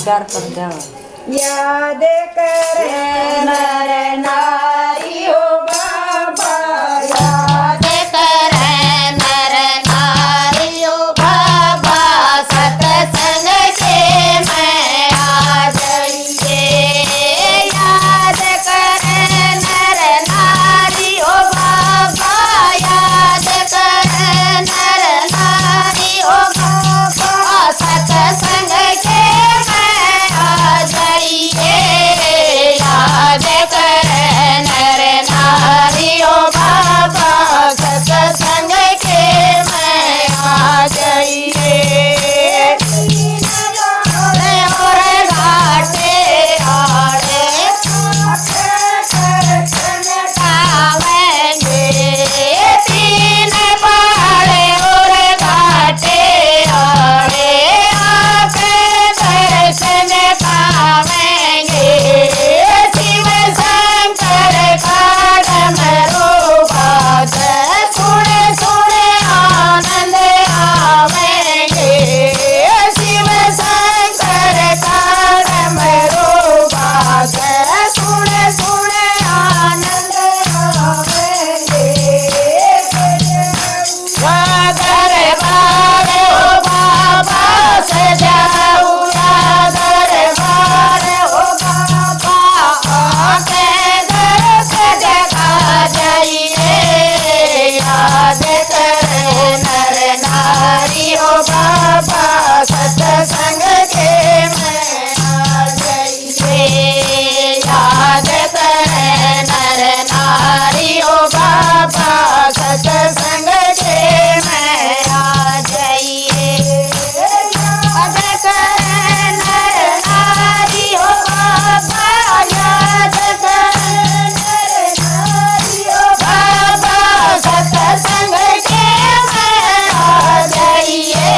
नमस्कार कर द्या याद करे नर नारी हो बाबा याद करे नर नारी हो बाबा सत्संग के मैं आ जाइए याद करे नर नारी हो बाबा याद करे नर नारी हो बाबा सत्संग के मैं आ जाइए याद करे नर नारी हो बाबा सत्संग के मैं आ जाइए और घाटे आड़े आवेंगे तीन पहाड़े और घाटे आड़े आके दर्शन पावेंगे शिव शंकर का डमरू बाज सुने सुने आनंद आवेंगे शिव शंकर का डमरू बाज सुने सुने आनंद आवेंगे दरबार हो बाबा सजाऊंगा दरबार हो बाबा आके दर्श देखा जाइए याद करे नर नारी हो बाबा सत्संग के मैं आ जाइए याद करे नर नारी हो बाबा सत्संग के मैं आ जाइए याद करे नर नारी हो बाबा याद करे नर नारी हो बाबा सत्संग के मैं आ जाइए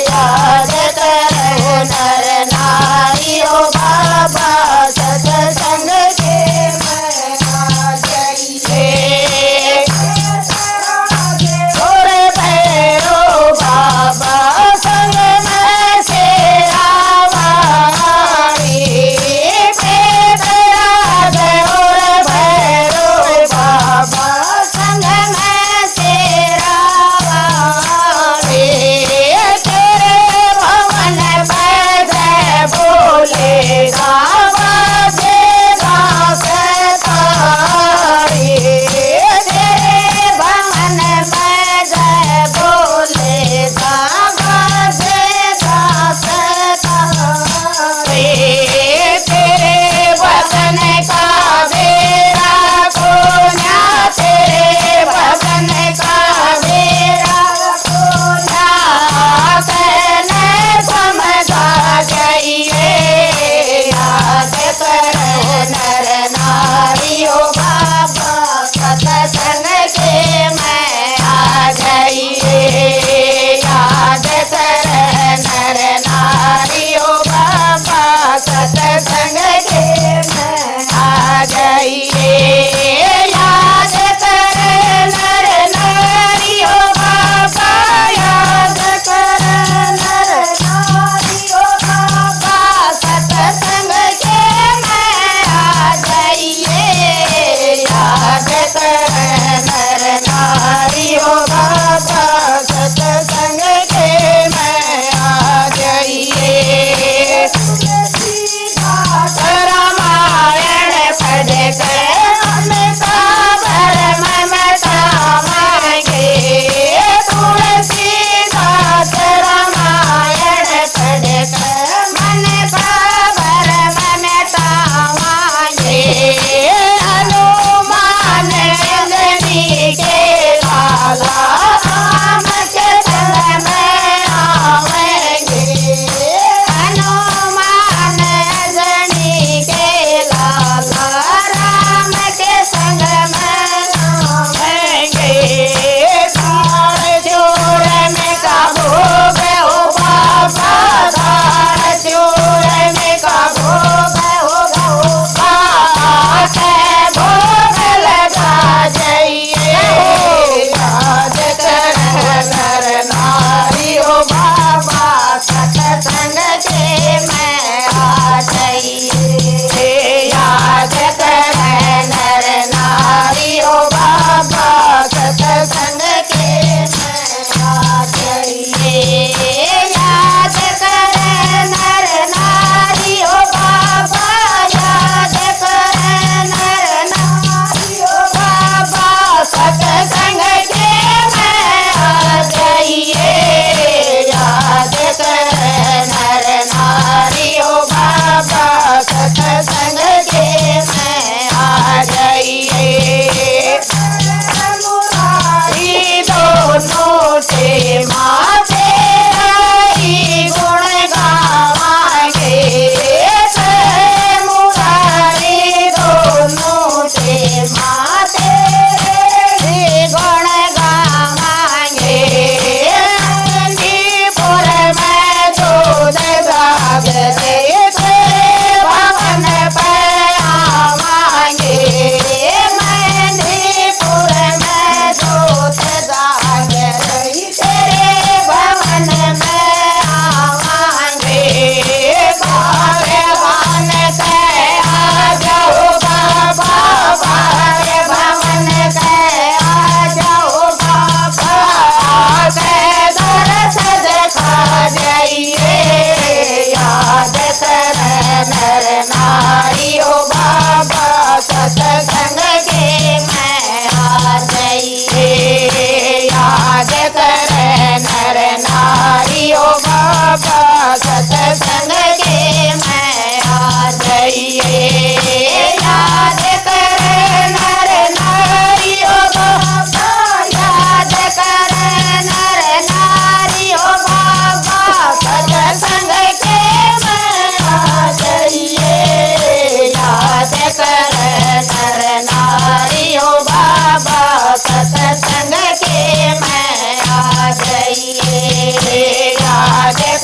याद करे नर नारी हो बाबा सत्संग के मैं आ जाइए और भैरो बाबा संग में शेरावाली बेदराज और भैरो बाबा संग में शेरावाली तेरे भवन बैठ बोलेगा बाजेगा सतारी तेरे भवन बैठ बोलेगा बाजेगा सतारी तेरे वतन का बेड़ा खोना तेरे वतन का बेड़ा खोना कहने समझा जाइए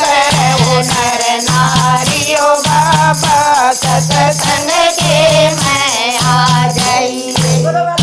कहूँ नर नारियो बाबा सत